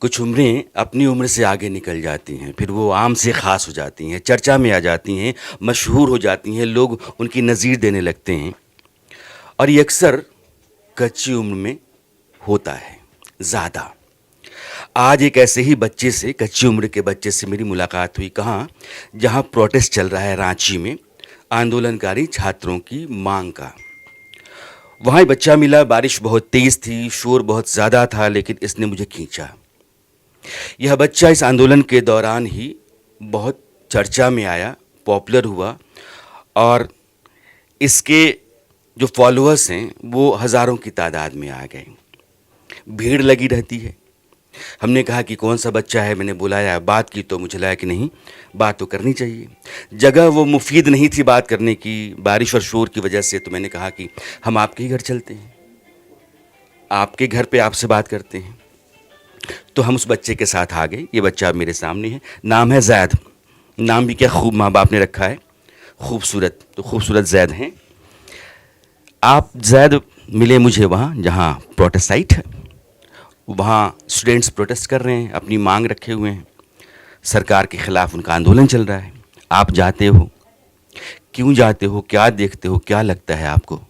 कुछ उम्रें अपनी उम्र से आगे निकल जाती हैं, फिर वो आम से ख़ास हो जाती हैं, चर्चा में आ जाती हैं, मशहूर हो जाती हैं, लोग उनकी नज़ीर देने लगते हैं। और ये अक्सर कच्ची उम्र में होता है ज़्यादा। आज एक ऐसे ही बच्चे से, कच्ची उम्र के बच्चे से मेरी मुलाकात हुई। कहाँ? जहाँ प्रोटेस्ट चल रहा है रांची में, आंदोलनकारी छात्रों की मांग का। वहाँ एक बच्चा मिला, बारिश बहुत तेज़ थी, शोर बहुत ज़्यादा था, लेकिन इसने मुझे खींचा। यह बच्चा इस आंदोलन के दौरान ही बहुत चर्चा में आया, पॉपुलर हुआ और इसके जो फॉलोअर्स हैं वो हज़ारों की तादाद में आ गए। भीड़ लगी रहती है। हमने कहा कि कौन सा बच्चा है, मैंने बुलाया, बात की तो मुझे लगा कि नहीं, बात तो करनी चाहिए। जगह वो मुफीद नहीं थी बात करने की, बारिश और शोर की वजह से, तो मैंने कहा कि हम आपके ही घर चलते हैं, आपके घर पे आपसे बात करते हैं। तो हम उस बच्चे के साथ आ गए। ये बच्चा अब मेरे सामने है, नाम है जैद। नाम भी क्या खूब माँ बाप ने रखा है, खूबसूरत, तो खूबसूरत जैद हैं आप। जैद मिले मुझे वहाँ जहाँ प्रोटेस्ट साइट है, वहाँ स्टूडेंट्स प्रोटेस्ट कर रहे हैं, अपनी मांग रखे हुए हैं, सरकार के ख़िलाफ़ उनका आंदोलन चल रहा है। आप जाते हो, क्यों जाते हो, क्या देखते हो, क्या लगता है आपको?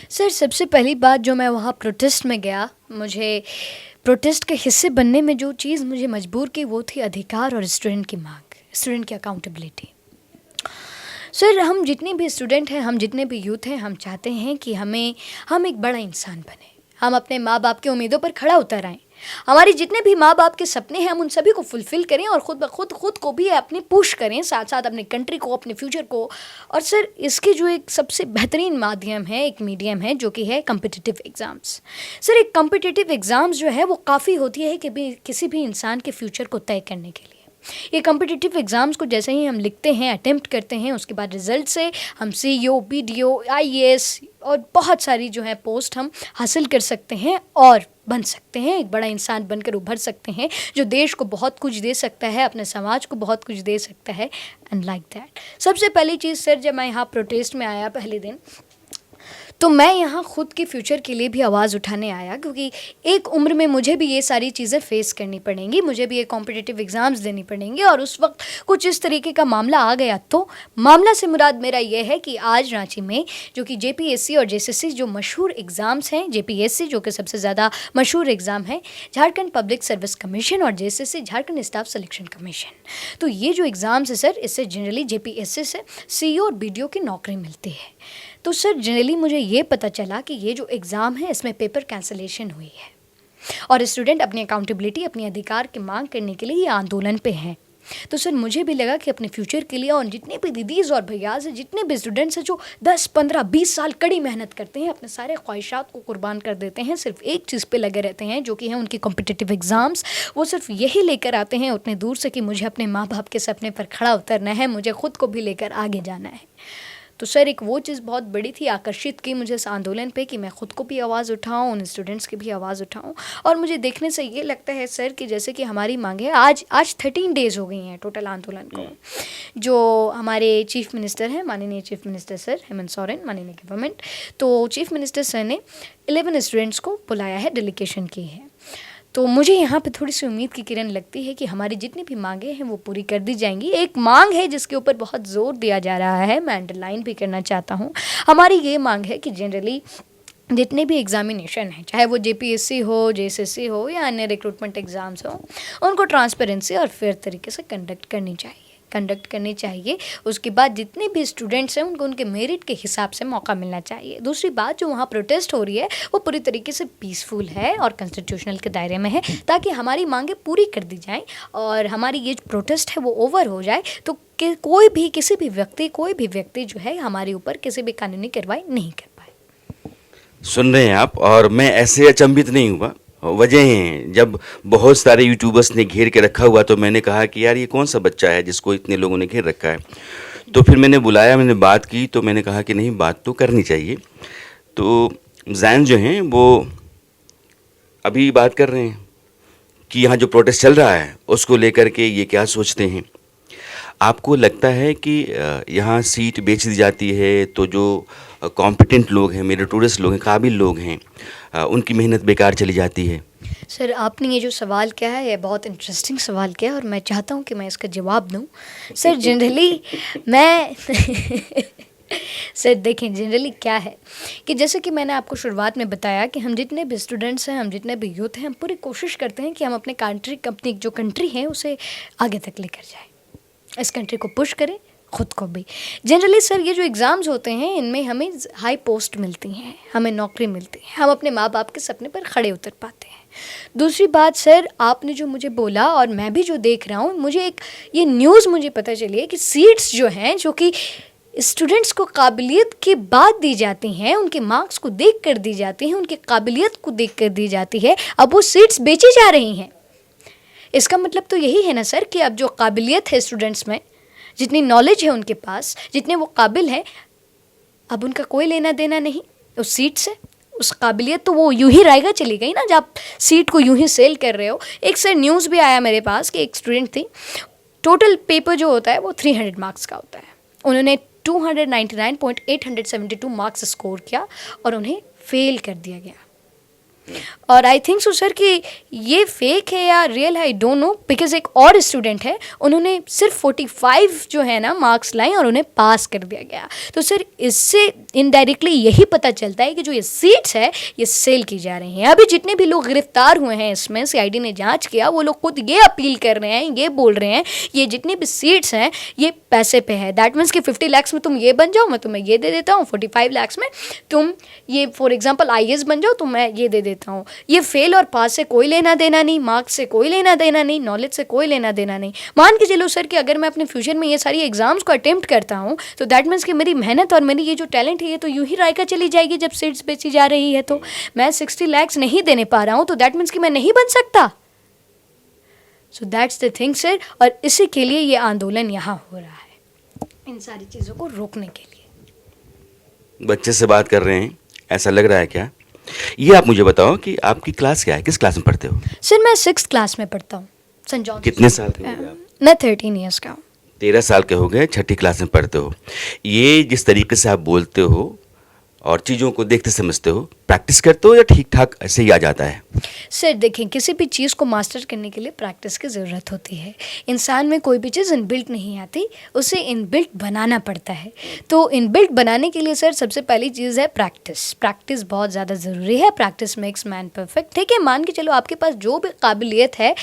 सर, सबसे पहली बात जो मैं वहाँ प्रोटेस्ट में गया, मुझे प्रोटेस्ट के हिस्से बनने में जो चीज़ मुझे मजबूर की वो थी अधिकार और स्टूडेंट की मांग, स्टूडेंट की अकाउंटेबिलिटी। सर, हम जितने भी स्टूडेंट हैं, हम जितने भी यूथ हैं, हम चाहते हैं कि हम एक बड़ा इंसान बने, हम अपने माँ बाप की उम्मीदों पर खड़ा उतर आएँ, हमारे जितने भी माँ बाप के सपने हैं हम उन सभी को फुलफ़िल करें और खुद को भी अपने पुश करें, साथ साथ अपने कंट्री को, अपने फ्यूचर को। और सर, इसके जो एक सबसे बेहतरीन माध्यम है, एक मीडियम है, जो कि है कॉम्पिटिटिव एग्ज़ाम्स। सर, एक कॉम्पिटिटिव एग्ज़ाम्स जो है वो काफ़ी होती है कि किसी भी इंसान के फ्यूचर को तय करने के लिए। ये कॉम्पिटिटिव एग्ज़ाम्स को जैसे ही हम लिखते हैं, अटेम्प्ट करते हैं, उसके बाद रिजल्ट से हम सीईओ, बीडीओ, आईएएस और बहुत सारी जो है पोस्ट हम हासिल कर सकते हैं और बन सकते हैं, एक बड़ा इंसान बनकर उभर सकते हैं जो देश को बहुत कुछ दे सकता है, अपने समाज को बहुत कुछ दे सकता है। एंड लाइक दैट, सबसे पहली चीज़ सर, जब मैं यहाँ प्रोटेस्ट में आया पहले दिन, तो मैं यहाँ खुद के फ्यूचर के लिए भी आवाज़ उठाने आया, क्योंकि एक उम्र में मुझे भी ये सारी चीज़ें फेस करनी पड़ेंगी, मुझे भी ये कॉम्पिटिटिव एग्ज़ाम्स देनी पड़ेंगी। और उस वक्त कुछ इस तरीके का मामला आ गया। तो मामला से मुराद मेरा ये है कि आज रांची में जो कि जेपीएससी और जेएसएससी जो मशहूर एग्ज़ाम्स हैं, जेपीएससी जो कि सबसे ज़्यादा मशहूर एग्ज़ाम है, झारखंड पब्लिक सर्विस कमीशन, और JSSC Jharkhand staff selection commission. तो ये जो एग्ज़ाम्स है सर, इससे जनरली जेपीएससी से सीईओ और बीडीओ की नौकरी मिलती है। तो सर, जनरली मुझे ये पता चला कि ये जो एग्ज़ाम है इसमें पेपर कैंसलेशन हुई है और स्टूडेंट अपनी अकाउंटेबिलिटी, अपने अधिकार की मांग करने के लिए ये आंदोलन पे हैं। तो सर, मुझे भी लगा कि अपने फ्यूचर के लिए, और जितने भी दीदीज़ और भैयाज़ हैं, जितने भी स्टूडेंट्स हैं जो 10, 15, 20 साल कड़ी मेहनत करते हैं, अपने सारे ख्वाहिशात को कुर्बान कर देते हैं, सिर्फ एक चीज़ पे लगे रहते हैं जो कि है उनकी कॉम्पिटिटिव एग्ज़ाम्स, वो सिर्फ यही लेकर आते हैं उतने दूर से कि मुझे अपने माँ बाप के सपने पर खड़ा उतरना है, मुझे खुद को भी लेकर आगे जाना है। तो सर, एक वो चीज़ बहुत बड़ी थी, आकर्षित की मुझे इस आंदोलन पे कि मैं खुद को भी आवाज़ उठाऊं, उन स्टूडेंट्स की भी आवाज़ उठाऊं। और मुझे देखने से ये लगता है सर कि जैसे कि हमारी मांग है, आज 13 डेज़ हो गई हैं टोटल आंदोलन को। जो हमारे चीफ़ मिनिस्टर हैं, माननीय chief minister sir Hemant Soren, माननीय गवर्नमेंट, तो चीफ़ मिनिस्टर सर ने 11 स्टूडेंट्स को बुलाया है, डेलीगेशन की है। तो मुझे यहाँ पे थोड़ी सी उम्मीद की किरण लगती है कि हमारी जितनी भी मांगें हैं वो पूरी कर दी जाएंगी। एक मांग है जिसके ऊपर बहुत ज़ोर दिया जा रहा है, मैं अंडरलाइन भी करना चाहता हूँ। हमारी ये मांग है कि जनरली जितने भी एग्जामिनेशन हैं, चाहे वो जेपीएससी हो, जेएसएससी हो या अन्य रिक्रूटमेंट एग्ज़ाम्स हो, उनको ट्रांसपेरेंसी और फेयर तरीके से कंडक्ट करनी चाहिए। उसके बाद जितने भी स्टूडेंट्स हैं उनको उनके मेरिट के हिसाब से मौका मिलना चाहिए। दूसरी बात, जो वहाँ प्रोटेस्ट हो रही है वो पूरी तरीके से पीसफुल है और कॉन्स्टिट्यूशनल के दायरे में है, ताकि हमारी मांगें पूरी कर दी जाएं और हमारी ये जो प्रोटेस्ट है वो ओवर हो जाए, तो कि कोई भी व्यक्ति जो है हमारे ऊपर किसी भी कानूनी कार्रवाई नहीं कर पाए। सुन रहे हैं आप, और मैं ऐसे अचंभित नहीं हुआ। वजह हैं, जब बहुत सारे यूट्यूबर्स ने घेर के रखा हुआ तो मैंने कहा कि यार ये कौन सा बच्चा है जिसको इतने लोगों ने घेर रखा है। तो फिर मैंने बुलाया, मैंने बात की, तो मैंने कहा कि नहीं, बात तो करनी चाहिए। तो जैन जो हैं वो अभी बात कर रहे हैं कि यहाँ जो प्रोटेस्ट चल रहा है उसको लेकर के ये क्या सोचते हैं। आपको लगता है कि यहाँ सीट बेच दी जाती है तो जो कॉम्पिटेंट लोग हैं, मेरिटोरियस लोग हैं, काबिल लोग हैं, उनकी मेहनत बेकार चली जाती है? सर आपने ये जो सवाल किया है ये बहुत इंटरेस्टिंग सवाल किया है और मैं चाहता हूँ कि मैं इसका जवाब दूँ। सर जनरली मैं सर देखें जनरली क्या है कि जैसे कि मैंने आपको शुरुआत में बताया कि हम जितने भी स्टूडेंट्स हैं, हम जितने भी यूथ हैं, हम पूरी कोशिश करते हैं कि हम अपने अपनी जो कंट्री है उसे आगे तक लेकर जाएं, इस कंट्री को पुश करें, ख़ुद को भी। जनरली सर ये जो एग्ज़ाम्स होते हैं इनमें हमें हाई पोस्ट मिलती हैं, हमें नौकरी मिलती है, हम अपने माँ बाप के सपने पर खड़े उतर पाते हैं। दूसरी बात सर आपने जो मुझे बोला और मैं भी जो देख रहा हूँ, मुझे एक ये न्यूज़ मुझे पता चली है कि सीट्स जो हैं जो कि स्टूडेंट्स को काबिलियत के बाद दी जाती हैं, उनके मार्क्स को देख कर दी जाती हैं, उनकी काबिलियत को देख कर दी जाती है, अब वो सीट्स बेची जा रही हैं। इसका मतलब तो यही है ना सर कि अब जो काबिलियत है स्टूडेंट्स में, जितनी नॉलेज है उनके पास, जितने वो काबिल हैं, अब उनका कोई लेना देना नहीं उस सीट से। उस काबिलियत तो वो यूं ही रहेगा चली गई ना, जब आप सीट को यूं ही सेल कर रहे हो। एक सर न्यूज़ भी आया मेरे पास कि एक स्टूडेंट थी, टोटल पेपर जो होता है वो 300 मार्क्स का होता है, उन्होंने 299.872 मार्क्स स्कोर किया और उन्हें फेल कर दिया गया। और आई थिंक सो सर कि ये फेक है या रियल है, आई डोंट नो, बिकॉज एक और स्टूडेंट है, उन्होंने सिर्फ 45 जो है ना मार्क्स लाए और उन्हें पास कर दिया गया। तो सर इससे इनडायरेक्टली यही पता चलता है कि जो ये सीट्स है ये सेल की जा रही हैं। अभी जितने भी लोग गिरफ्तार हुए हैं इसमें, सीआईडी ने जांच किया, वो लोग खुद ये अपील कर रहे हैं, ये बोल रहे हैं ये जितनी भी सीट्स हैं ये पैसे पे है। दैट मीन्स कि 50 लाख में तुम ये बन जाओ, मैं तुम्हें ये दे देता हूँ, 45 लाख में तुम ये फॉर एग्जाम्पल IAS बन जाओ तो मैं ये दे देता हूँ। ये फेल और पास से कोई लेना देना नहीं, मार्क्स से कोई लेना देना नहीं, नॉलेज से कोई लेना देना नहीं। मान के चलो सर कि अगर मैं अपने फ्यूचर में ये सारी एग्जाम्स को अटेम्प्ट करता हूँ तो दैट मीन्स कि मेरी मेहनत और मेरी ये जो टैलेंट है ये तो यूं ही रायका चली जाएगी। जब सीट्स बेची जा रही है तो मैं 60 लाख नहीं देने पा रहा हूँ तो दैट मीन्स कि मैं नहीं बन सकता। So that's the thing sir, और इसी के लिए ये आंदोलन यहाँ हो रहा है, इन सारी चीज़ों को रोकने के लिए। बच्चे से बात कर रहे हैं, ऐसा लग रहा है क्या? ये आप मुझे बताओ कि आपकी क्लास क्या है, किस क्लास में पढ़ते हो? सर मैं 6th क्लास में पढ़ता हूँ, सेंट जॉन। कितने साल के हो गए आप? मैं 13 ईयर्स का हूँ। 13 साल के हो गए, 6ठी क्लास में पढ़ते हो। ये जिस तरीके से आप बोलते हो और चीज़ों को देखते समझते हो, प्रैक्टिस करते हो या ठीक ठाक ऐसे ही आ जाता है? सर देखें, किसी भी चीज़ को मास्टर करने के लिए प्रैक्टिस की ज़रूरत होती है। इंसान में कोई भी चीज़ इनबिल्ट नहीं आती, उसे इनबिल्ट बनाना पड़ता है। तो इनबिल्ट बनाने के लिए सर सबसे पहली चीज़ है प्रैक्टिस। प्रैक्टिस बहुत ज़्यादा ज़रूरी है, प्रैक्टिस मेक्स मैन परफेक्ट। ठीक है, मान के चलो आपके पास जो भी काबिलियत है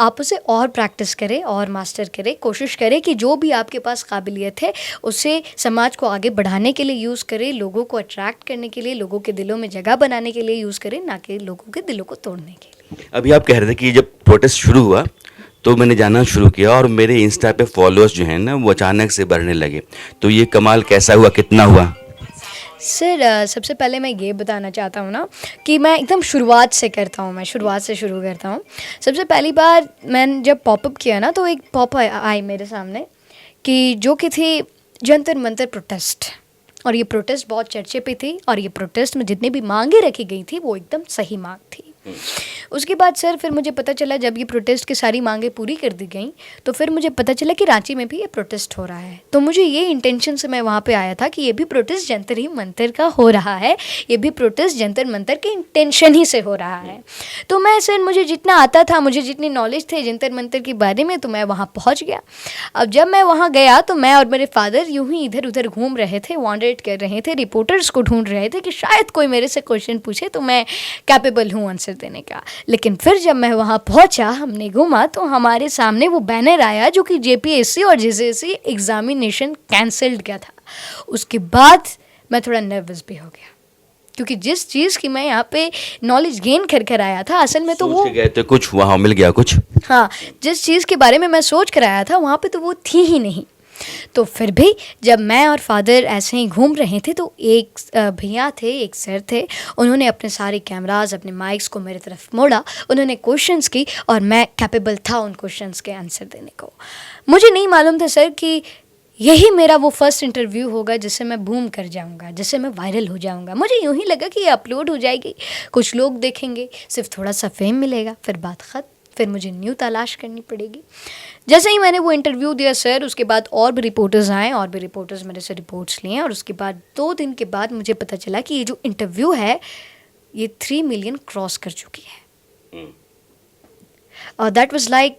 आप उसे और प्रैक्टिस करें और मास्टर करें, कोशिश करें कि जो भी आपके पास काबिलियत है उसे समाज को आगे बढ़ाने के लिए यूज़ करें, लोगों को अट्रैक्ट करने के लिए, लोगों के दिलों में जगह बनाने के लिए यूज़ करें, ना कि लोगों के दिलों को तोड़ने के लिए। अभी आप कह रहे थे कि जब प्रोटेस्ट शुरू हुआ तो मैंने जानना शुरू किया और मेरे इंस्टा पे फॉलोअर्स जो हैं ना वो अचानक से बढ़ने लगे, तो ये कमाल कैसा हुआ, कितना हुआ? सर सबसे पहले मैं ये बताना चाहता हूँ ना कि मैं एकदम शुरुआत से करता हूँ, मैं शुरुआत से शुरू करता हूँ। सबसे पहली बार मैंने जब पॉपअप किया ना तो एक पॉप आई मेरे सामने कि जो कि थी जंतर मंतर प्रोटेस्ट, और ये प्रोटेस्ट बहुत चर्चे पे थी और ये प्रोटेस्ट में जितनी भी मांगे रखी गई थी वो एकदम सही मांग थी। उसके बाद सर फिर मुझे पता चला जब ये प्रोटेस्ट की सारी मांगें पूरी कर दी गई तो फिर मुझे पता चला कि रांची में भी ये प्रोटेस्ट हो रहा है। तो मुझे ये इंटेंशन से मैं वहाँ पे आया था कि ये भी प्रोटेस्ट जंतर ही मंतर का हो रहा है, ये भी प्रोटेस्ट जंतर मंतर के इंटेंशन ही से हो रहा है। तो मैं सर मुझे जितना आता था, मुझे जितनी नॉलेज थे जंतर मंतर के बारे में, तो मैं वहाँ पहुँच गया। अब जब मैं वहाँ गया तो मैं और मेरे फादर यूँ ही इधर उधर घूम रहे थे, वॉन्डरेट कर रहे थे, रिपोर्टर्स को ढूंढ रहे थे कि शायद कोई मेरे से क्वेश्चन पूछे तो मैं कैपेबल हूँ आंसर देने का। लेकिन फिर जब मैं वहाँ पहुँचा, हमने घूमा तो हमारे सामने वो बैनर आया जो कि JPSC और JCSE एग्जामिनेशन कैंसल्ड किया था। उसके बाद मैं थोड़ा नर्वस भी हो गया क्योंकि जिस चीज़ की मैं यहाँ पे नॉलेज गेन कर कर आया था असल में तो वो गए थे कुछ, वहाँ मिल गया कुछ। हाँ, जिस चीज़ के बारे में मैं सोच कर आया था वहाँ पे तो वो थी ही नहीं। तो फिर भी जब मैं और फादर ऐसे ही घूम रहे थे तो एक भैया थे, एक सर थे, उन्होंने अपने सारे कैमराज, अपने माइक्स को मेरी तरफ मोड़ा, उन्होंने क्वेश्चंस की और मैं कैपेबल था उन क्वेश्चंस के आंसर देने को। मुझे नहीं मालूम था सर कि यही मेरा वो फर्स्ट इंटरव्यू होगा जिससे मैं बूम कर जाऊंगा, जिससे मैं वायरल हो जाऊंगा। मुझे यूँ ही लगा कि ये अपलोड हो जाएगी, कुछ लोग देखेंगे, सिर्फ थोड़ा सा फेम मिलेगा, फिर बात ख़त्म, फिर मुझे न्यू तलाश करनी पड़ेगी। जैसे ही मैंने वो इंटरव्यू दिया सर, उसके बाद और भी रिपोर्टर्स आए और भी रिपोर्टर्स मेरे से रिपोर्ट्स लिए और उसके बाद 2 दिन के बाद मुझे पता चला कि ये जो इंटरव्यू है ये 3 मिलियन क्रॉस कर चुकी है। That was like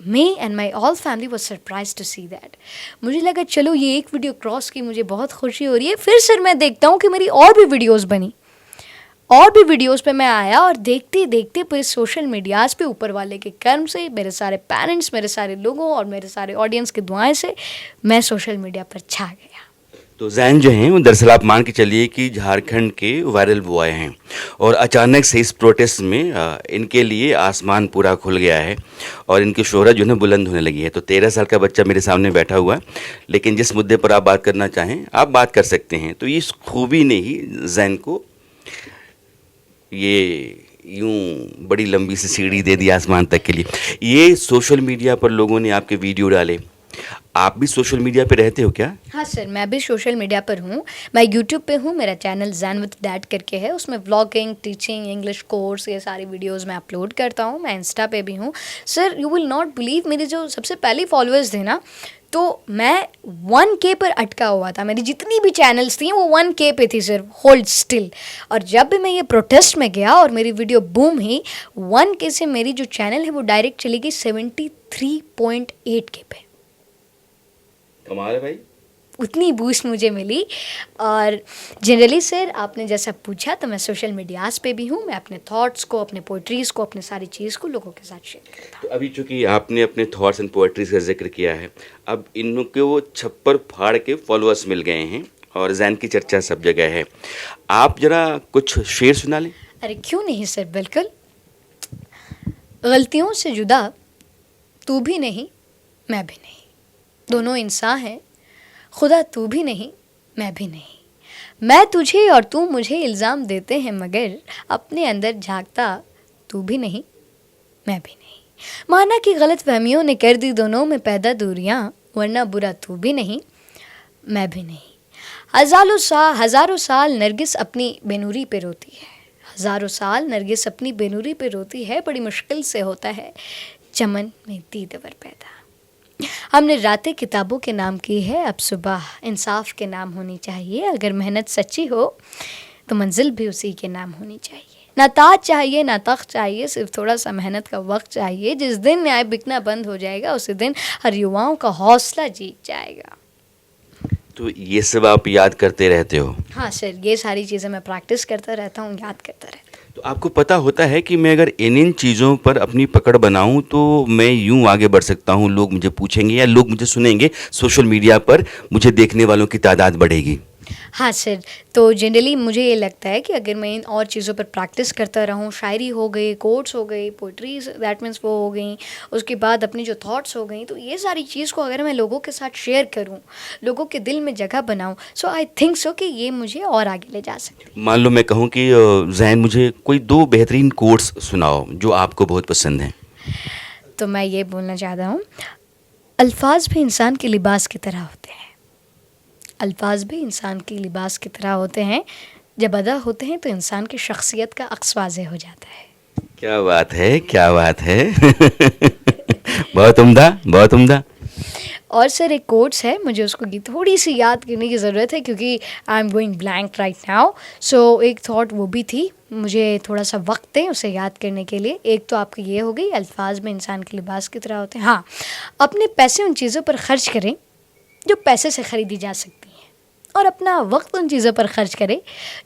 me and my all family was surprise to see that. मुझे लगा चलो ये एक वीडियो क्रॉस की, मुझे बहुत खुशी हो रही है. फिर सर मैं देखता हूँ कि मेरी और भी वीडियोस बनी, और भी वीडियोस पे मैं आया, और देखते देखते पूरे सोशल मीडियाज़ पे ऊपर वाले के कर्म से, मेरे सारे पेरेंट्स, मेरे सारे लोगों और मेरे सारे ऑडियंस की दुआएं से मैं सोशल मीडिया पर छा गया. तो जैन जो हैं वो दरअसल आप मान के चलिए कि झारखंड के वायरल बॉय हैं, और अचानक से इस प्रोटेस्ट में इनके लिए आसमान पूरा खुल गया है और इनकी शोहरत जो है ना बुलंद होने लगी है. तो 13 साल का बच्चा मेरे सामने बैठा हुआ है, लेकिन जिस मुद्दे पर आप बात करना चाहें आप बात कर सकते हैं. तो इस खूबी ने ही जैन को ये यूं बड़ी लंबी सी सीढ़ी दे दी आसमान तक के लिए. ये सोशल मीडिया पर लोगों ने आपके वीडियो डाले, आप भी सोशल मीडिया पे रहते हो क्या? हाँ सर, मैं भी सोशल मीडिया पर हूँ. मैं यूट्यूब पे हूँ, मेरा चैनल जैन विद डैड करके है. उसमें व्लॉगिंग, टीचिंग, इंग्लिश कोर्स, ये सारी वीडियोस मैं अपलोड करता हूँ. मैं इंस्टा पे भी हूँ. Sir you will not believe, मेरे जो सबसे पहले फॉलोअर्स थे ना, तो मैं 1K पर अटका हुआ था. मेरी जितनी भी चैनल्स थी वो 1K पे थी सर, होल्ड स्टिल. और जब भी मैं ये प्रोटेस्ट में गया और मेरी वीडियो बूम ही, 1K से मेरी जो चैनल है वो डायरेक्ट चली गई 73.8K पे. कमाल है भाई. उतनी बूस्ट मुझे मिली. और जनरली सर आपने जैसा पूछा, तो मैं सोशल मीडियाज़ पे भी हूँ. मैं अपने थॉट्स को, अपने पोइट्रीज़ को, अपने सारी चीज़ को लोगों के साथ शेयर करता हूँ. तो अभी चूंकि आपने अपने थॉट्स एंड पोएट्रीज का जिक्र किया है, अब इनके वो छप्पर फाड़ के फॉलोअर्स मिल गए हैं और जैन की चर्चा सब जगह है. आप जरा कुछ शेर सुना लें. अरे क्यों नहीं सर, बिल्कुल. गलतियों से जुदा तू भी नहीं, मैं भी नहीं. दोनों इंसान हैं, खुदा तू भी नहीं, मैं भी नहीं. मैं तुझे और तू मुझे इल्ज़ाम देते हैं, मगर अपने अंदर झांकता तू भी नहीं, मैं भी नहीं. माना कि गलत फहमियों ने कर दी दोनों में पैदा दूरियां, वरना बुरा तू भी नहीं, मैं भी नहीं. हज़ारों साल नरगिस अपनी बेनूरी पे रोती है. हज़ारों साल नरगिस अपनी बेनूरी पे रोती है. बड़ी मुश्किल से होता है चमन में दीदवर पैदा. हमने रातें किताबों के नाम की है, अब सुबह इंसाफ के नाम होनी चाहिए. अगर मेहनत सच्ची हो तो मंजिल भी उसी के नाम होनी चाहिए. ना ताज चाहिए ना तख्त चाहिए, सिर्फ थोड़ा सा मेहनत का वक्त चाहिए. जिस दिन न्याय बिकना बंद हो जाएगा, उसी दिन हर युवाओं का हौसला जीत जाएगा. तो ये सब आप याद करते रहते हो? हाँ सर, ये सारी चीज़ें मैं प्रैक्टिस करता रहता हूँ, याद करता रहता हूँ. तो आपको पता होता है कि मैं अगर इन चीज़ों पर अपनी पकड़ बनाऊं तो मैं यूं आगे बढ़ सकता हूं, लोग मुझे पूछेंगे या लोग मुझे सुनेंगे, सोशल मीडिया पर मुझे देखने वालों की तादाद बढ़ेगी. हाँ सर, तो जनरली मुझे ये लगता है कि अगर मैं इन और चीज़ों पर प्रैक्टिस करता रहूँ, शायरी हो गई, कोट्स हो गई, पोइट्रीज दैट मीन्स वो हो गई, उसके बाद अपनी जो थॉट्स हो गई, तो ये सारी चीज़ को अगर मैं लोगों के साथ शेयर करूँ, लोगों के दिल में जगह बनाऊँ, सो आई थिंक सो कि ये मुझे और आगे ले जा सकते. मान लो मैं कहूं कि जैन मुझे कोई 2 बेहतरीन कोट्स सुनाओ जो आपको बहुत पसंद हैं. तो मैं ये बोलना चाहता हूँ, अल्फाज भी इंसान के लिबास की तरह होते हैं. अल्फाज भी इंसान के लिबास की तरह होते हैं. जब अदा होते हैं तो इंसान की शख्सियत का अक्स वाज़ेह हो जाता है. क्या बात है, क्या बात है. बहुत उम्दा, बहुत उम्दा. और सर एक कोट्स है, मुझे उसको थोड़ी सी याद करने की ज़रूरत है क्योंकि I am going blank right now. So एक थॉट वो भी थी, मुझे थोड़ा सा वक्त दें उसे याद करने के लिए. एक तो आपकी ये हो गई, अल्फाज में इंसान के लिबास की तरह होते हैं. हाँ, अपने पैसे उन चीज़ों पर खर्च करें जो पैसे से ख़रीदी जा सकती हैं, और अपना वक्त उन चीज़ों पर खर्च करें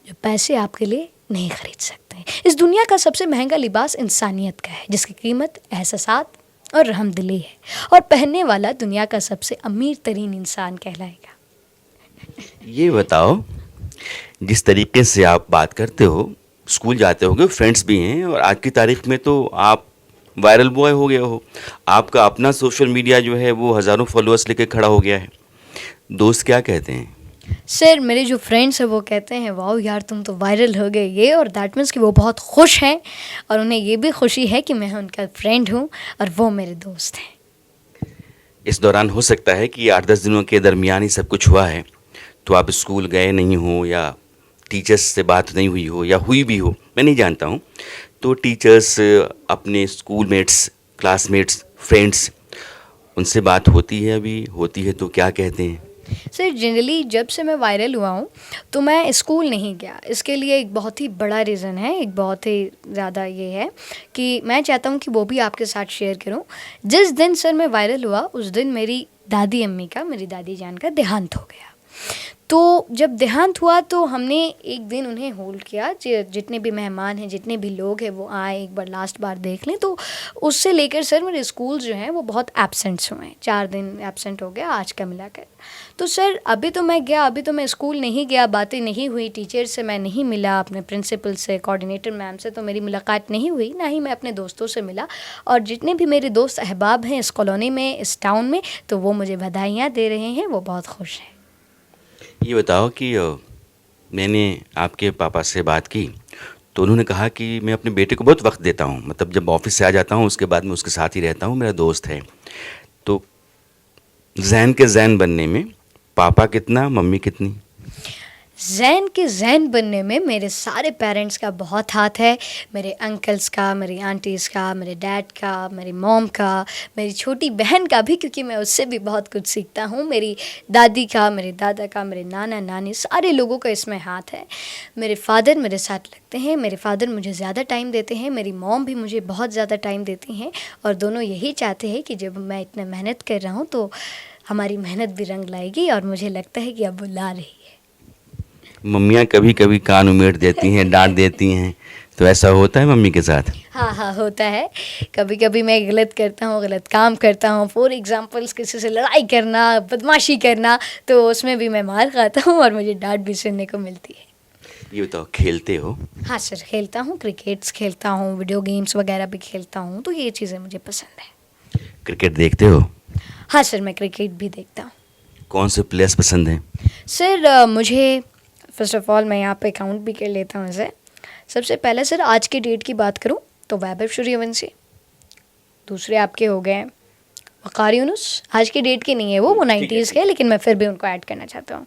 जो पैसे आपके लिए नहीं ख़रीद सकते हैं. इस दुनिया का सबसे महंगा लिबास इंसानियत का है, जिसकी कीमत एहसासात और रहमदिली है, और पहनने वाला दुनिया का सबसे अमीर तरीन इंसान कहलाएगा. ये बताओ, जिस तरीके से आप बात करते हो, स्कूल जाते होगे, फ्रेंड्स भी हैं, और आज की तारीख में तो आप वायरल बॉय हो गए हो. आपका अपना सोशल मीडिया जो है वो हज़ारों फॉलोअर्स लेके खड़ा हो गया है. दोस्त क्या कहते हैं? सर मेरे जो फ्रेंड्स हैं वो कहते हैं वाओ यार तुम तो वायरल हो गए, ये, और दैट मीन्स कि वो बहुत खुश हैं, और उन्हें ये भी खुशी है कि मैं उनका फ्रेंड हूँ और वो मेरे दोस्त हैं. इस दौरान हो सकता है कि 8-10 दिनों के दरमियान ही सब कुछ हुआ है, तो आप स्कूल गए नहीं हो या टीचर्स से बात नहीं हुई हो, या हुई भी हो, मैं नहीं जानता हूँ. तो टीचर्स, अपने स्कूलमेट्स, क्लासमेट्स, फ्रेंड्स, उनसे बात होती है? अभी होती है तो क्या कहते हैं? सर जनरली जब से मैं वायरल हुआ हूँ तो मैं स्कूल नहीं गया। इसके लिए एक बहुत ही बड़ा रीज़न है, एक बहुत ही ज़्यादा ये है कि मैं चाहता हूँ कि वो भी आपके साथ शेयर करूँ। जिस दिन सर मैं वायरल हुआ उस दिन मेरी दादी अम्मी का, मेरी दादी जान का देहांत हो गया। तो जब देहांत हुआ तो हमने एक दिन उन्हें होल्ड किया, जितने भी मेहमान हैं, जितने भी लोग हैं वो आए, एक बार लास्ट बार देख लें। तो उससे लेकर सर मेरे स्कूल जो हैं वो बहुत एब्सेंट्स हुए हैं, 4 दिन एब्सेंट हो गया आज का मिलाकर। तो सर अभी तो मैं गया, अभी तो मैं स्कूल नहीं गया, बातें नहीं हुई, टीचर से मैं नहीं मिला, अपने प्रिंसिपल से, कोऑर्डिनेटर मैम से तो मेरी मुलाकात नहीं हुई, ना ही मैं अपने दोस्तों से मिला। और जितने भी मेरे दोस्त अहबाब हैं इस कॉलोनी में, इस टाउन में, तो वो मुझे बधाइयाँ दे रहे हैं, वो बहुत खुश हैं। ये बताओ कि मैंने आपके पापा से बात की तो उन्होंने कहा कि मैं अपने बेटे को बहुत वक्त देता हूँ, मतलब जब ऑफिस से आ जाता हूँ उसके बाद मैं उसके साथ ही रहता हूँ, मेरा दोस्त है। तो जैन के जैन बनने में पापा कितना, मम्मी कितनी? ज़ैन के ज़ैन बनने में मेरे सारे पेरेंट्स का बहुत हाथ है। मेरे अंकल्स का, मेरी आंटीज़ का, मेरे डैड का, मेरी मॉम का, मेरी छोटी बहन का भी, क्योंकि मैं उससे भी बहुत कुछ सीखता हूँ, मेरी दादी का, मेरे दादा का, मेरे नाना नानी, सारे लोगों का इसमें हाथ है। मेरे फ़ादर मेरे साथ लगते हैं, मेरे फ़ादर मुझे ज़्यादा टाइम देते हैं, मेरी मॉम भी मुझे बहुत ज़्यादा टाइम देती हैं, और दोनों यही चाहते हैं कि जब मैं इतना मेहनत कर रहा हूँ तो हमारी मेहनत भी रंग लाएगी, और मुझे लगता है कि अब वो ला रही है। मम्मियाँ कभी कभी कान उमेड़ देती हैं, डांट देती हैं, तो ऐसा होता है मम्मी के साथ? हाँ हाँ, होता है। कभी कभी मैं गलत करता हूँ, गलत काम करता हूँ, फॉर एग्जांपल्स किसी से लड़ाई करना, बदमाशी करना, तो उसमें भी मैं मार खाता हूँ और मुझे डांट भी सुनने को मिलती है। ये बताओ, खेलते हो? हाँ सर, खेलता हूँ, क्रिकेट्स खेलता हूँ, वीडियो गेम्स वगैरह भी खेलता हूँ, तो ये चीज़ें मुझे पसंद है। क्रिकेट देखते हो? हाँ सर, मैं क्रिकेट भी देखता हूँ। कौन से प्लेयर्स पसंद हैं? सर मुझे फ़र्स्ट ऑफ़ ऑल मैं यहाँ पे काउंट भी कर लेता हूँ इसे। सबसे पहले सर आज की डेट की बात करूँ तो वैभव सूर्यवंशी, दूसरे आपके हो गए वक़ार यूनुस, आज की डेट के नहीं है वो 90s के, लेकिन मैं फिर भी उनको ऐड करना चाहता हूँ।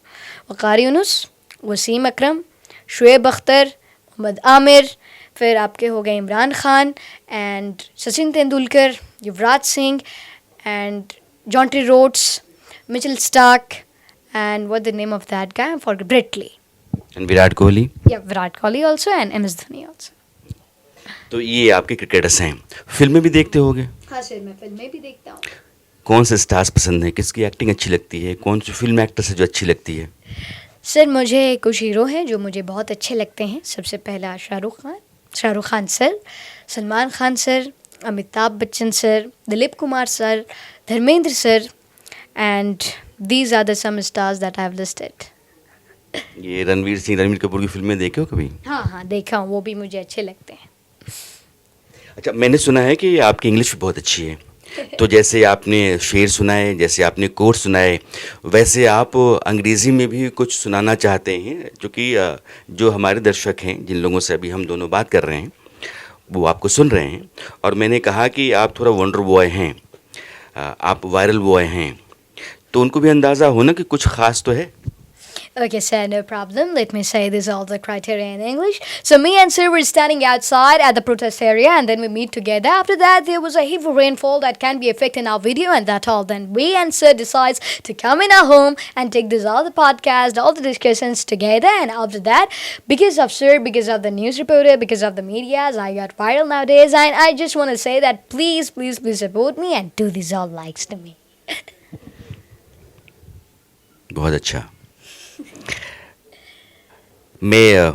वक़ार यूनुस, वसीम अकरम, शुएब अख्तर, मोहम्मद आमिर, फिर आपके हो गए Imran Khan and Sachin Tendulkar, Yuvraj Singh and Jonty Rhodes, Mitchell Starc and what the name of that guy? I forgot. Brett Lee. And Virat Kohli? Yeah, Virat Kohli also and MS Dhoni also. तो ये आपके क्रिकेटर्स हैं। फिल्में भी देखते होगे? हाँ सर, मैं फिल्में भी देखता हूँ। कौन से स्टार्स पसंद हैं, किसकी एक्टिंग अच्छी लगती है, कौन सी फिल्म एक्ट्रेस है जो अच्छी लगती है? सर मुझे कुछ हीरो हैं जो मुझे बहुत अच्छे लगते हैं। सबसे पहला Shahrukh Khan sir, Salman Khan sir, Amitabh Bachchan sir, Dilip Kumar sir, Dharmendra sir, and these are the some stars that I have listed. ये रणवीर कपूर की फिल्में देखे हो कभी? हाँ हाँ, देखा हूँ, वो भी मुझे अच्छे लगते हैं। अच्छा, मैंने सुना है कि आपकी इंग्लिश भी बहुत अच्छी है। तो जैसे आपने शेर सुनाए, जैसे आपने कोट सुनाए, वैसे आप अंग्रेज़ी में भी कुछ सुनाना चाहते हैं, क्योंकि जो हमारे दर्शक हैं, जिन लोगों से अभी हम दोनों बात कर रहे हैं, वो आपको सुन रहे हैं। और मैंने कहा कि आप थोड़ा वंडर बॉय हैं, आप वायरल बॉय हैं, तो उनको भी अंदाज़ा हो ना कि कुछ ख़ास तो है। Okay, sir, no problem. Let me say this all the criteria in English. So me and sir were standing outside at the protest area, and then we meet together. After that, there was a heavy rainfall that can be affecting our video, and that all. Then we and sir decides to come in our home and take this all the podcast, all the discussions together. And after that, because of sir, because of the news reporter, because of the medias, I got viral nowadays. And I just want to say that please, please, please support me and do these all likes to me. बहुत अच्छा। मैं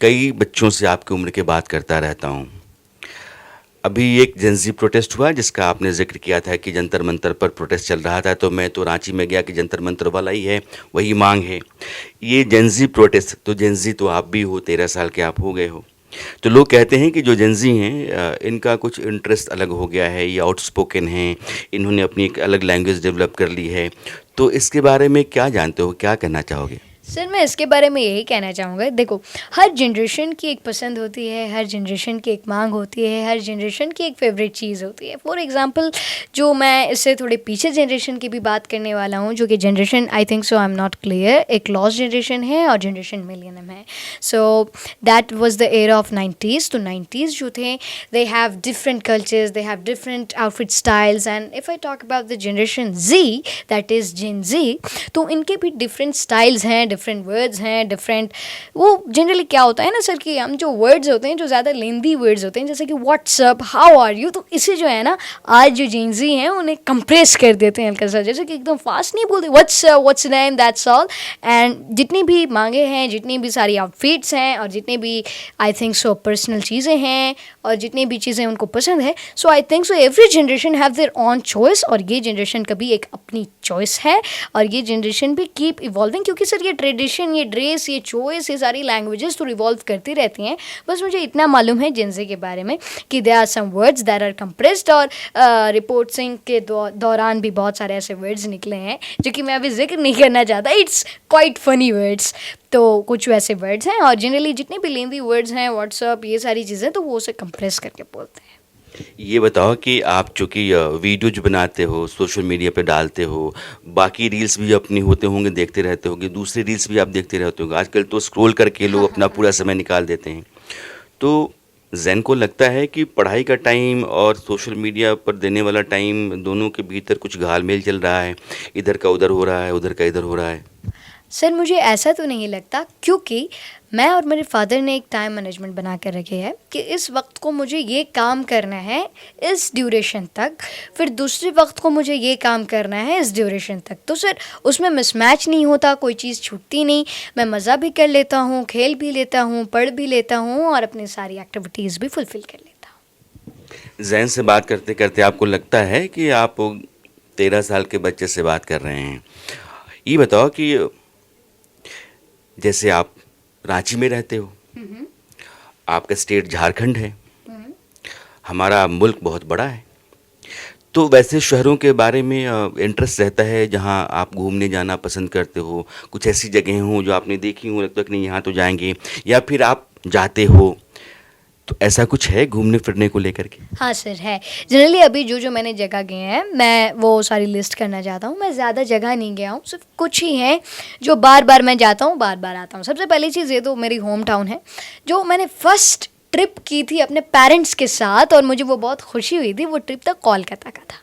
कई बच्चों से आपकी उम्र के बात करता रहता हूँ। अभी एक जेंजी प्रोटेस्ट हुआ जिसका आपने जिक्र किया था कि जंतर मंतर पर प्रोटेस्ट चल रहा था, तो मैं तो रांची में गया कि जंतर मंतर वाला ही है, वही मांग है। ये जेंजी प्रोटेस्ट, तो जेंजी तो आप भी हो, 13 साल के आप हो गए हो। तो लोग कहते हैं कि जो जेंजी हैं इनका कुछ इंटरेस्ट अलग हो गया है, ये आउटस्पोकन हैं, इन्होंने अपनी एक अलग लैंग्वेज डेवलप कर ली है। तो इसके बारे में क्या जानते हो, क्या कहना चाहोगे? सर मैं इसके बारे में यही कहना चाहूँगा, देखो हर जनरेशन की एक पसंद होती है, हर जनरेशन की एक मांग होती है, हर जनरेशन की एक फेवरेट चीज़ होती है। फॉर एग्जांपल जो मैं इससे थोड़े पीछे जनरेशन की भी बात करने वाला हूँ, जो कि generation I think so I am not clear, एक लॉस्ट जनरेशन है और जनरेशन मिलेनियम है। So that was the era of 90s। तो 90s जो थे they have different cultures, they have different outfit styles, and if I talk about the generation Z, that is Gen Z, तो इनके भी different styles हैं, different words हैं, different, वो generally क्या होता है ना सर कि हम जो वर्ड्स होते हैं जो ज़्यादा लेंदी वर्ड्स होते हैं, जैसे कि व्हाट्सअप, हाउ आर यू, तो इसे जो है ना आज जो जेंजी हैं उन्हें कंप्रेस कर देते हैं हल्का सा, जैसे कि एकदम फास्ट नहीं बोलते, what's name, that's all. And जितनी भी मांगे हैं, जितनी भी सारी आउटफिट्स हैं और जितनी भी आई थिंक सो पर्सनल चीज़ें हैं और जितनी भी चीज़ें उनको पसंद है, so I think so every generation have their own choice, और ये जनरेशन का भी एक अपनी चॉइस है और ये जनरेशन भी कीप इवॉल्विंग, क्योंकि सर ये ट्रेडिशन, ये ड्रेस, ये चॉइस, ये सारी लैंग्वेजेस तो रिवॉल्व करती रहती हैं। बस मुझे इतना मालूम है जिनसे के बारे में कि they are some words that are compressed, और रिपोर्टिंग के दौरान भी बहुत सारे ऐसे वर्ड्स निकले हैं जो कि मैं अभी जिक्र नहीं करना चाहता, इट्स क्वाइट फनी वर्ड्स। तो कुछ वैसे वर्ड्स हैं और जनरली जितने भी लेंदी वर्ड्स हैं, व्हाट्सअप, ये सारी चीज़ें, तो वो उसे कंप्रेस करके बोलते हैं। ये बताओ कि आप चूँकि वीडियो जो बनाते हो, सोशल मीडिया पे डालते हो, बाकी रील्स भी अपनी होते होंगे, देखते रहते होंगे, दूसरी रील्स भी आप देखते रहते होंगे। आजकल तो स्क्रॉल करके लोग अपना पूरा समय निकाल देते हैं। तो ज़ैन को लगता है कि पढ़ाई का टाइम और सोशल मीडिया पर देने वाला टाइम, दोनों के भीतर कुछ घालमेल चल रहा है, इधर का उधर हो रहा है, उधर का इधर हो रहा है? सर मुझे ऐसा तो नहीं लगता, क्योंकि मैं और मेरे फादर ने एक टाइम मैनेजमेंट बना कर रखे है कि इस वक्त को मुझे ये काम करना है इस ड्यूरेशन तक, फिर दूसरे वक्त को मुझे ये काम करना है इस ड्यूरेशन तक। तो सर उसमें मिसमैच नहीं होता, कोई चीज़ छूटती नहीं, मैं मज़ा भी कर लेता हूँ, खेल भी लेता हूँ, पढ़ भी लेता हूँ और अपनी सारी एक्टिविटीज़ भी फुलफ़िल कर लेता हूँ। ज़ैन से बात करते करते आपको लगता है कि आप 13 साल के बच्चे से बात कर रहे हैं। ये बताओ कि जैसे आप रांची में रहते हो, आपका स्टेट झारखंड है, हमारा मुल्क बहुत बड़ा है, तो वैसे शहरों के बारे में इंटरेस्ट रहता है जहां आप घूमने जाना पसंद करते हो? कुछ ऐसी जगह हों जो आपने देखी हो, लगता है कि नहीं यहाँ तो जाएंगे, या फिर आप जाते हो, तो ऐसा कुछ है घूमने फिरने को लेकर के? हाँ सर है। जनरली अभी जो जो मैंने जगह गए हैं मैं वो सारी लिस्ट करना चाहता हूँ। मैं ज़्यादा जगह नहीं गया हूँ, सिर्फ कुछ ही हैं जो बार बार मैं जाता हूँ, बार बार आता हूँ। सबसे पहली चीज़ ये तो मेरी होम टाउन है, जो मैंने फर्स्ट ट्रिप की थी अपने पेरेंट्स के साथ और मुझे वो बहुत खुशी हुई थी। वो ट्रिप था कोलकाता का था।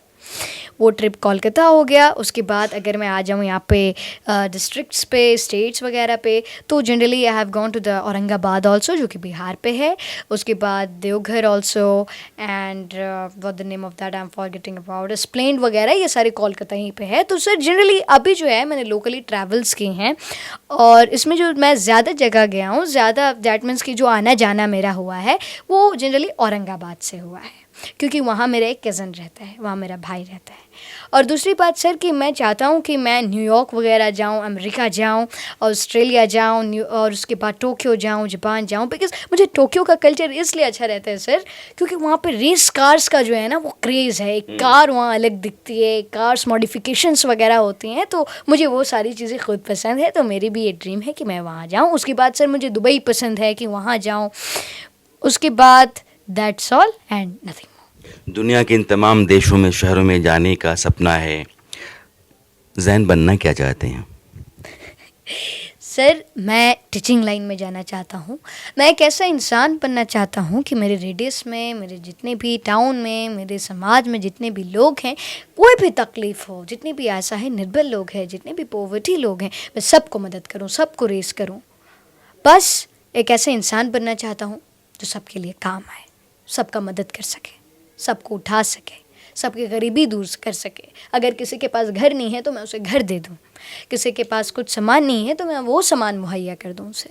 वो ट्रिप कोलकाता हो गया। उसके बाद अगर मैं आ जाऊँ यहाँ पे डिस्ट्रिक्ट्स पे, स्टेट्स वगैरह पे, तो generally I have gone to the Aurangabad also, जो कि बिहार पे है। उसके बाद Deoghar also, and what the name of that I am forgetting about, स्प्लेंड वगैरह, ये सारे कोलकाता ही पे है। तो सर जनरली अभी जो है मैंने लोकली ट्रैवल्स किए हैं और इसमें जो मैं ज़्यादा जगह गया हूँ, ज़्यादा दैट मीन्स कि जो आना जाना मेरा हुआ है वो जनरली औरंगाबाद से हुआ है, क्योंकि वहाँ मेरा एक कज़न रहता है, वहाँ मेरा भाई रहता है। और दूसरी बात सर कि मैं चाहता हूँ कि मैं न्यूयॉर्क वगैरह जाऊँ, अमेरिका जाऊँ, ऑस्ट्रेलिया जाऊँ, और उसके बाद टोक्यो जाऊँ, जापान जाऊँ, बिकॉज मुझे टोक्यो का कल्चर इसलिए अच्छा रहता है सर क्योंकि वहाँ पे रेस कार्स का जो है ना वो क्रेज़ है। एक कार वहाँ अलग दिखती है, कार्स मॉडिफिकेशंस वगैरह होती हैं, तो मुझे वो सारी चीज़ें खुद पसंद है। तो मेरी भी ये ड्रीम है कि मैं वहाँ जाऊँ। उसके बाद सर मुझे दुबई पसंद है कि वहाँ जाऊँ। उसके बाद दैट्स ऑल एंड नथिंग। दुनिया के इन तमाम देशों में, शहरों में जाने का सपना है। ज़ैन बनना क्या चाहते हैं? सर मैं टीचिंग लाइन में जाना चाहता हूँ। मैं एक ऐसा इंसान बनना चाहता हूँ कि मेरे रेडियस में, मेरे जितने भी टाउन में, मेरे समाज में जितने भी लोग हैं, कोई भी तकलीफ़ हो, जितने भी ऐसा है निर्बल लोग हैं, जितने भी पॉवर्टी लोग हैं, मैं सबको मदद करूँ, सबको रेस करूँ। बस एक ऐसा इंसान बनना चाहता हूँ जो सबके लिए काम आए, सबका मदद कर सके, सबको उठा सके, सबकी गरीबी दूर कर सके। अगर किसी के पास घर नहीं है तो मैं उसे घर दे दूँ, किसी के पास कुछ सामान नहीं है तो मैं वो सामान मुहैया कर दूँ उसे।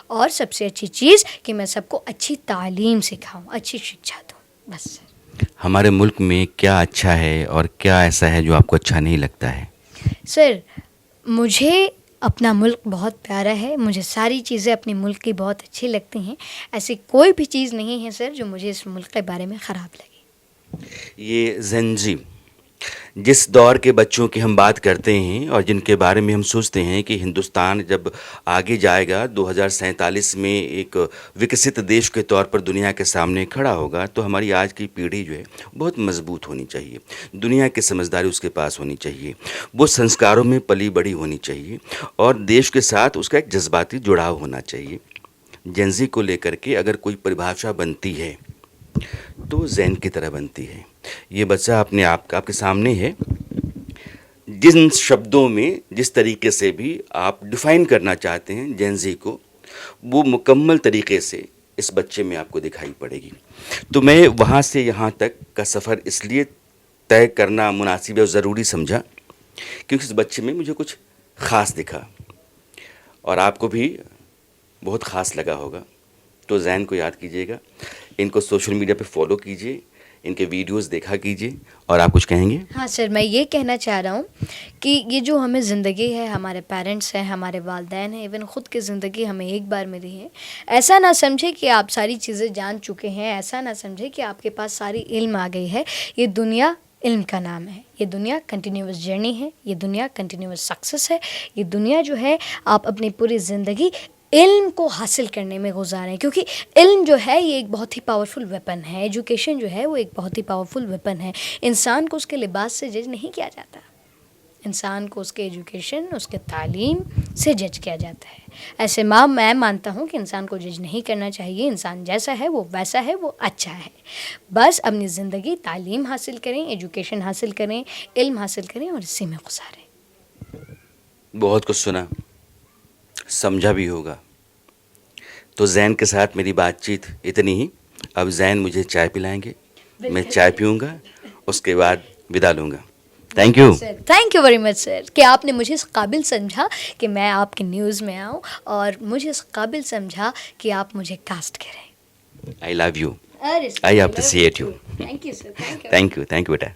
और सबसे अच्छी चीज़ कि मैं सबको अच्छी तालीम सिखाऊँ, अच्छी शिक्षा दूँ, बस। हमारे मुल्क में क्या अच्छा है और क्या ऐसा है जो आपको अच्छा नहीं लगता है? सर मुझे अपना मुल्क बहुत प्यारा है, मुझे सारी चीज़ें अपने मुल्क की बहुत अच्छी लगती हैं। ऐसी कोई भी चीज़ नहीं है सर जो मुझे इस मुल्क के बारे में ख़राब लगे। ये ज़ैन जी, जिस दौर के बच्चों की हम बात करते हैं और जिनके बारे में हम सोचते हैं कि हिंदुस्तान जब आगे जाएगा 2047 में एक विकसित देश के तौर पर दुनिया के सामने खड़ा होगा, तो हमारी आज की पीढ़ी जो है बहुत मजबूत होनी चाहिए, दुनिया की समझदारी उसके पास होनी चाहिए, वो संस्कारों में पली बड़ी होनी चाहिए और देश के साथ उसका एक जज्बाती जुड़ाव होना चाहिए। जेंजी को लेकर के अगर कोई परिभाषा बनती है तो जैन की तरह बनती है। ये बच्चा अपने आप आपके सामने है, जिन शब्दों में जिस तरीके से भी आप डिफ़ाइन करना चाहते हैं जेंजी को, वो मुकम्मल तरीके से इस बच्चे में आपको दिखाई पड़ेगी। तो मैं वहाँ से यहाँ तक का सफ़र इसलिए तय करना मुनासिब और ज़रूरी समझा क्योंकि इस बच्चे में मुझे कुछ ख़ास दिखा और आपको भी बहुत ख़ास लगा होगा। तो जैन को याद कीजिएगा, इनको सोशल मीडिया पे फॉलो कीजिए, इनके वीडियोस देखा कीजिए। और आप कुछ कहेंगे? हाँ सर, मैं ये कहना चाह रहा हूँ कि ये जो हमें ज़िंदगी है, हमारे पेरेंट्स हैं, हमारे वालिदैन हैं, इवन ख़ुद की ज़िंदगी हमें एक बार मिली है। ऐसा ना समझे कि आप सारी चीज़ें जान चुके हैं, ऐसा ना समझे कि आपके पास सारी इल्म आ गई है। ये दुनिया इल्म का नाम है, ये दुनिया कंटिन्यूअस जर्नी है, ये दुनिया कंटिन्यूअस सक्सेस है। ये दुनिया जो है आप अपनी पूरी ज़िंदगी इल्म को हासिल करने में गुजारें, क्योंकि इल्म जो है ये एक बहुत ही पावरफुल वेपन है। एजुकेशन जो है वो एक बहुत ही पावरफुल वेपन है। इंसान को उसके लिबास से जज नहीं किया जाता, इंसान को उसके एजुकेशन, उसके तालीम से जज किया जाता है। ऐसे मैं मानता हूँ कि इंसान को जज नहीं करना चाहिए। इंसान जैसा है वो वैसा है, वो अच्छा है। बस अपनी ज़िंदगी तालीम हासिल करें, एजुकेशन हासिल करें, इल्म हासिल करें और इसी में गुजारें। बहुत कुछ सुना, समझा भी होगा। तो जैन के साथ मेरी बातचीत इतनी ही। अब जैन मुझे चाय पिलाएंगे, मैं चाय पीऊँगा, उसके बाद विदा लूँगा। Thank you. Thank you very much sir कि आपने मुझे इस काबिल समझा कि मैं आपके न्यूज़ में आऊँ और मुझे इस काबिल समझा कि आप मुझे कास्ट करें। आई लव यू, अरे I appreciate you. Thank you sir, thank you बेटा।